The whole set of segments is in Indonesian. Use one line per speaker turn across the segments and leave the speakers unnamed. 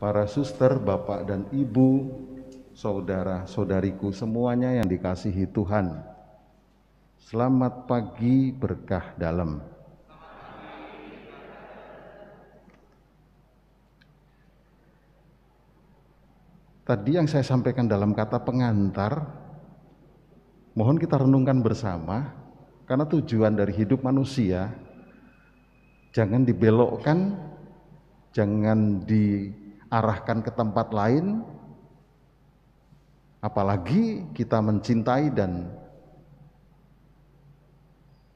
para suster, bapak dan ibu, saudara-saudariku semuanya yang dikasihi Tuhan. Selamat pagi berkah dalam. Tadi yang saya sampaikan dalam kata pengantar, mohon kita renungkan bersama, karena tujuan dari hidup manusia jangan dibelokkan, jangan diarahkan ke tempat lain, apalagi kita mencintai dan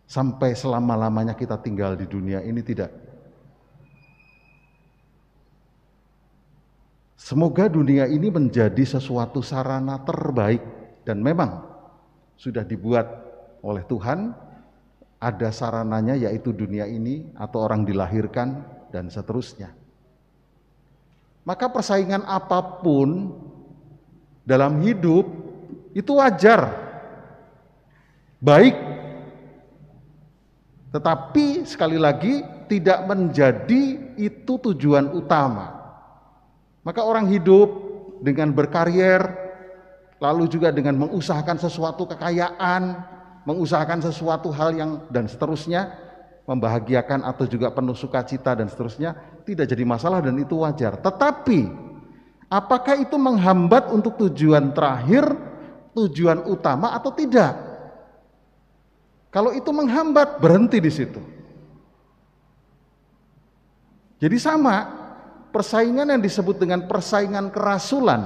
sampai selama-lamanya kita tinggal di dunia ini tidak. Semoga dunia ini menjadi sesuatu sarana terbaik, dan memang sudah dibuat oleh Tuhan, ada sarananya yaitu dunia ini atau orang dilahirkan dan seterusnya. Maka persaingan apapun dalam hidup itu wajar, baik, tetapi sekali lagi tidak menjadi itu tujuan utama. Maka orang hidup dengan berkarier, lalu juga dengan mengusahakan sesuatu kekayaan, mengusahakan sesuatu hal yang dan seterusnya, membahagiakan atau juga penuh sukacita dan seterusnya, tidak jadi masalah dan itu wajar. Tetapi apakah itu menghambat untuk tujuan terakhir, tujuan utama atau tidak? Kalau itu menghambat, berhenti di situ. Jadi sama, persaingan yang disebut dengan persaingan kerasulan,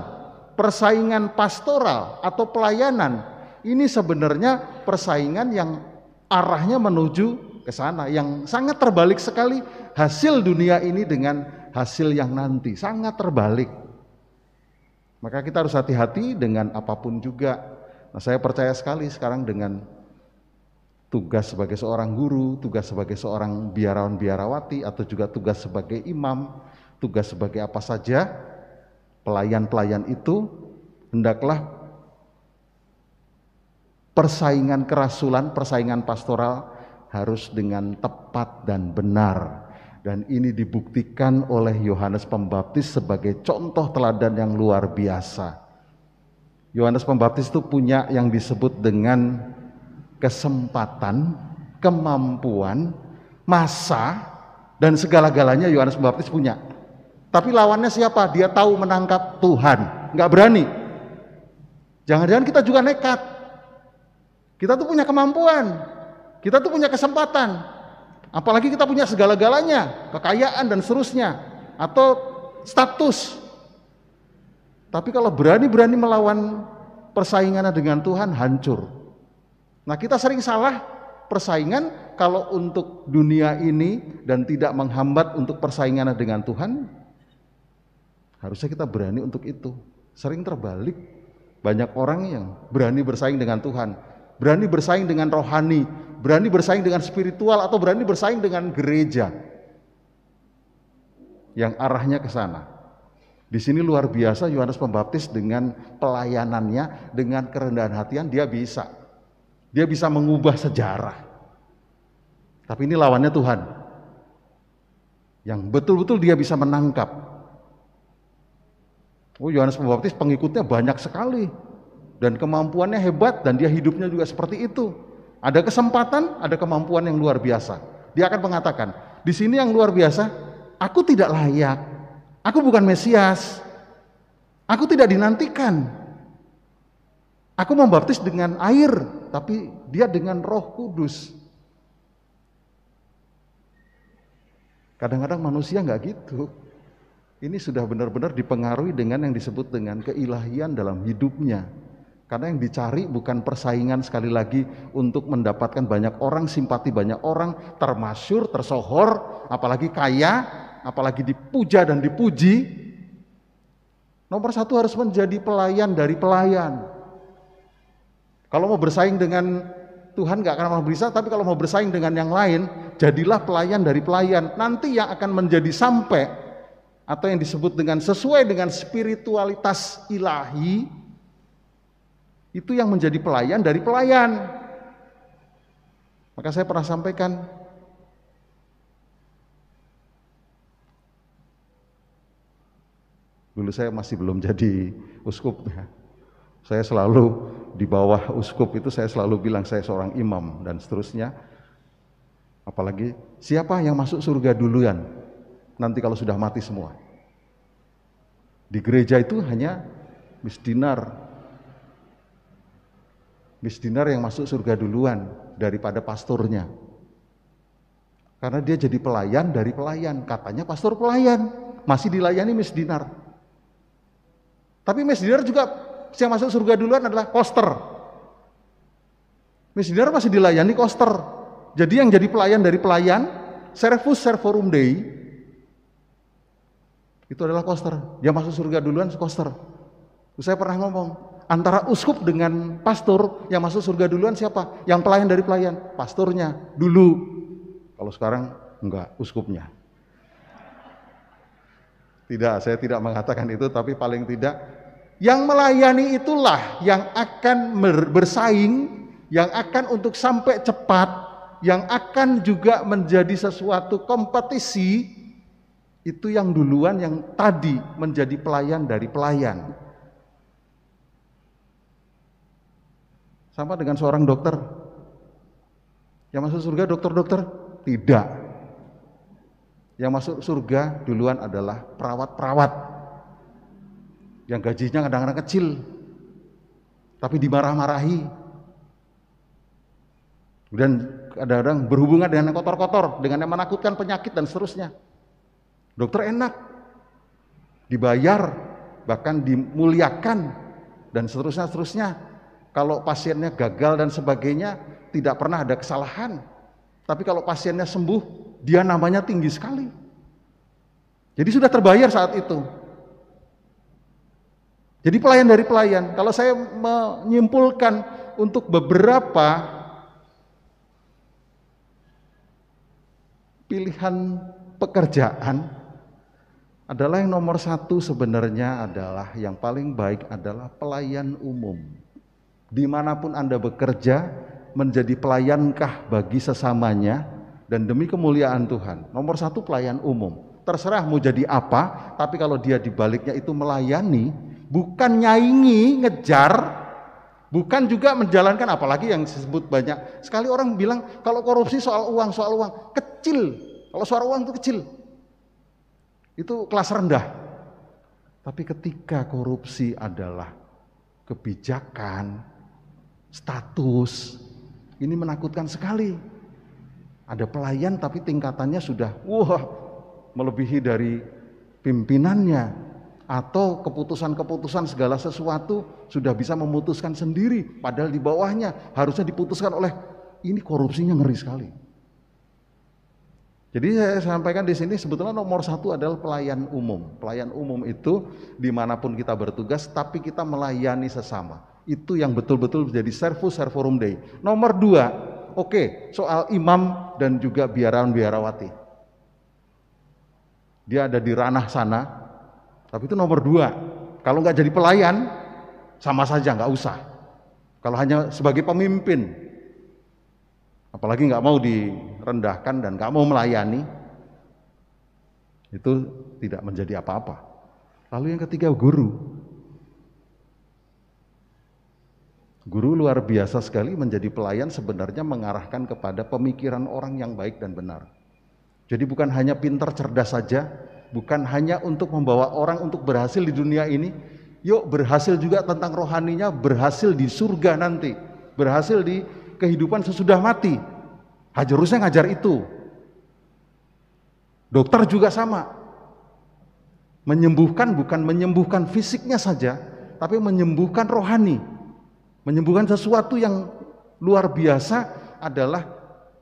persaingan pastoral atau pelayanan, ini sebenarnya persaingan yang arahnya menuju ke sana, yang sangat terbalik sekali hasil dunia ini dengan hasil yang nanti, sangat terbalik. Maka kita harus hati-hati dengan apapun juga. Nah, saya percaya sekali sekarang dengan tugas sebagai seorang guru, tugas sebagai seorang biarawan-biarawati, atau juga tugas sebagai imam, tugas sebagai apa saja, pelayan-pelayan itu, hendaklah persaingan kerasulan, persaingan pastoral harus dengan tepat dan benar. Dan ini dibuktikan oleh Yohanes Pembaptis sebagai contoh teladan yang luar biasa. Yohanes Pembaptis itu punya yang disebut dengan kesempatan, kemampuan, masa, dan segala-galanya Yohanes Pembaptis punya. Tapi lawannya siapa? Dia tahu menangkap Tuhan, nggak berani. Jangan-jangan kita juga nekat. Kita tuh punya kemampuan, kita tuh punya kesempatan, apalagi kita punya segala-galanya, kekayaan dan seterusnya, atau status. Tapi kalau berani-berani melawan persaingannya dengan Tuhan, hancur. Nah, kita sering salah persaingan kalau untuk dunia ini dan tidak menghambat untuk persaingannya dengan Tuhan. Harusnya kita berani untuk itu. Sering terbalik, banyak orang yang berani bersaing dengan Tuhan, berani bersaing dengan rohani, berani bersaing dengan spiritual, atau berani bersaing dengan gereja yang arahnya ke sana. Di sini luar biasa Yohanes Pembaptis dengan pelayanannya, dengan kerendahan hatian, dia bisa mengubah sejarah. Tapi ini lawannya Tuhan, yang betul-betul dia bisa menangkap. Oh, Yohanes Pembaptis pengikutnya banyak sekali dan kemampuannya hebat, dan dia hidupnya juga seperti itu. Ada kesempatan, ada kemampuan yang luar biasa. Dia akan mengatakan, di sini yang luar biasa, aku tidak layak, aku bukan Mesias, aku tidak dinantikan. Aku membaptis dengan air, tapi dia dengan Roh Kudus. Kadang-kadang manusia nggak gitu. Ini sudah benar-benar dipengaruhi dengan yang disebut dengan keilahian dalam hidupnya. Karena yang dicari bukan persaingan sekali lagi untuk mendapatkan banyak orang, simpati banyak orang, termasyur, tersohor, apalagi kaya, apalagi dipuja dan dipuji. Nomor satu harus menjadi pelayan dari pelayan. Kalau mau bersaing dengan Tuhan gak akan bisa, tapi kalau mau bersaing dengan yang lain, jadilah pelayan dari pelayan. Nanti yang akan menjadi sampai, atau yang disebut dengan sesuai dengan spiritualitas ilahi, itu yang menjadi pelayan dari pelayan. Maka saya pernah sampaikan, Dulu saya masih belum jadi uskup. Saya selalu di bawah uskup itu saya selalu bilang saya seorang imam dan seterusnya. Apalagi siapa yang masuk surga duluan nanti kalau sudah mati semua. Di gereja itu hanya misdinar yang masuk surga duluan daripada pastornya. Karena dia jadi pelayan dari pelayan. Katanya pastor pelayan, masih dilayani misdinar. Tapi misdinar juga yang masuk surga duluan adalah koster. Misdinar masih dilayani koster. Jadi yang jadi pelayan dari pelayan, servus servorum Dei, itu adalah koster. Yang masuk surga duluan koster. Saya pernah ngomong, antara uskup dengan pastor, yang masuk surga duluan siapa? Yang pelayan dari pelayan, pastornya dulu. Kalau sekarang enggak, uskupnya. Tidak, saya tidak mengatakan itu, tapi paling tidak yang melayani itulah yang akan bersaing, yang akan untuk sampai cepat, yang akan juga menjadi sesuatu kompetisi, itu yang duluan yang tadi menjadi pelayan dari pelayan. Sama dengan seorang dokter. Yang masuk surga dokter-dokter? Tidak. Yang masuk surga duluan adalah perawat-perawat. Yang gajinya kadang-kadang kecil, tapi dimarah-marahi. Dan kadang-kadang berhubungan dengan yang kotor-kotor, dengan yang menakutkan penyakit dan seterusnya. Dokter enak, dibayar, bahkan dimuliakan, dan seterusnya. Kalau pasiennya gagal dan sebagainya, tidak pernah ada kesalahan. Tapi kalau pasiennya sembuh, dia namanya tinggi sekali. Jadi sudah terbayar saat itu. Jadi pelayan dari pelayan. Kalau saya menyimpulkan untuk beberapa pilihan pekerjaan, adalah yang nomor satu sebenarnya adalah yang paling baik adalah pelayan umum. Dimanapun Anda bekerja, menjadi pelayankah bagi sesamanya dan demi kemuliaan Tuhan. Nomor satu pelayan umum. Terserah mau jadi apa, tapi kalau dia di baliknya itu melayani, bukan nyaingi, ngejar, bukan juga menjalankan, apalagi yang disebut banyak. Sekali orang bilang kalau korupsi soal uang, kecil. Kalau soal uang itu kecil. Itu kelas rendah. Tapi ketika korupsi adalah kebijakan, status, ini menakutkan sekali. Ada pelayan tapi tingkatannya sudah melebihi dari pimpinannya, atau keputusan-keputusan segala sesuatu sudah bisa memutuskan sendiri, padahal di bawahnya harusnya diputuskan oleh, ini korupsinya ngeri sekali. Jadi saya sampaikan di sini sebetulnya nomor satu adalah pelayan umum. Pelayan umum itu dimanapun kita bertugas, tapi kita melayani sesama. Itu yang betul-betul menjadi servus servorum Dei. Nomor dua, soal imam dan juga biarawan-biarawati. Dia ada di ranah sana, tapi itu nomor dua. Kalau nggak jadi pelayan, sama saja nggak usah. Kalau hanya sebagai pemimpin, apalagi nggak mau direndahkan dan nggak mau melayani, itu tidak menjadi apa-apa. Lalu yang ketiga, guru. Guru luar biasa sekali menjadi pelayan, sebenarnya mengarahkan kepada pemikiran orang yang baik dan benar. Jadi bukan hanya pintar cerdas saja, bukan hanya untuk membawa orang untuk berhasil di dunia ini, yuk berhasil juga tentang rohaninya, berhasil di surga nanti, berhasil di kehidupan sesudah mati. Harusnya ngajar itu. Dokter juga sama. Menyembuhkan bukan menyembuhkan fisiknya saja, tapi menyembuhkan rohani. Menyembuhkan sesuatu yang luar biasa adalah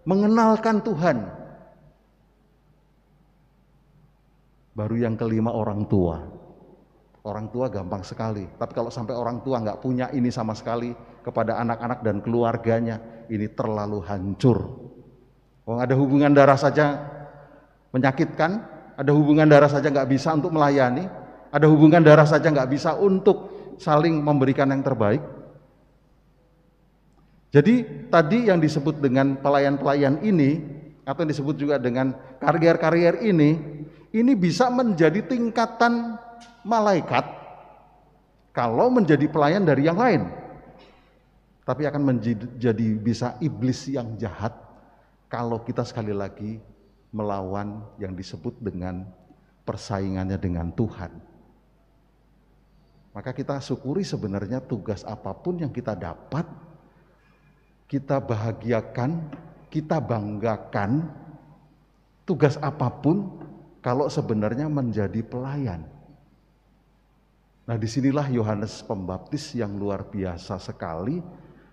mengenalkan Tuhan. Baru yang kelima, orang tua. Orang tua gampang sekali, tapi kalau sampai orang tua nggak punya ini sama sekali kepada anak-anak dan keluarganya, ini terlalu hancur. Ada hubungan darah saja menyakitkan, ada hubungan darah saja nggak bisa untuk melayani, ada hubungan darah saja nggak bisa untuk saling memberikan yang terbaik. Jadi tadi yang disebut dengan pelayan-pelayan ini, atau yang disebut juga dengan karier-karier ini bisa menjadi tingkatan malaikat kalau menjadi pelayan dari yang lain. Tapi akan menjadi bisa iblis yang jahat kalau kita sekali lagi melawan yang disebut dengan persaingannya dengan Tuhan. Maka kita syukuri sebenarnya tugas apapun yang kita dapat, kita bahagiakan, kita banggakan, tugas apapun kalau sebenarnya menjadi pelayan. Nah, disinilah Yohanes Pembaptis yang luar biasa sekali.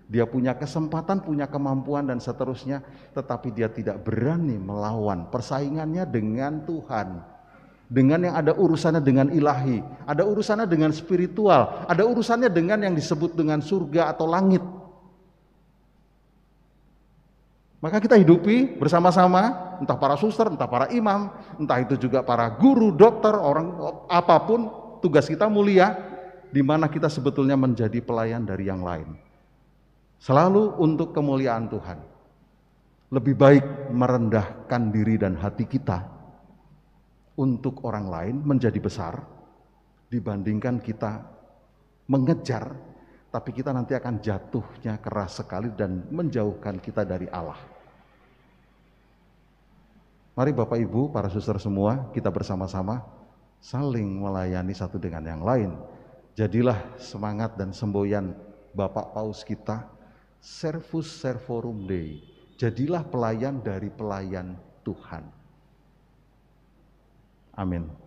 Dia punya kesempatan, punya kemampuan dan seterusnya, tetapi dia tidak berani melawan persaingannya dengan Tuhan. Dengan yang ada urusannya dengan ilahi, ada urusannya dengan spiritual, ada urusannya dengan yang disebut dengan surga atau langit. Maka kita hidupi bersama-sama, entah para suster, entah para imam, entah itu juga para guru, dokter, orang apapun, tugas kita mulia, di mana kita sebetulnya menjadi pelayan dari yang lain. Selalu untuk kemuliaan Tuhan. Lebih baik merendahkan diri dan hati kita untuk orang lain menjadi besar dibandingkan kita mengejar, tapi kita nanti akan jatuhnya keras sekali dan menjauhkan kita dari Allah. Mari Bapak Ibu, para suster semua, kita bersama-sama saling melayani satu dengan yang lain. Jadilah semangat dan semboyan Bapak Paus kita, Servus Servorum Dei. Jadilah pelayan dari pelayan Tuhan. Amin.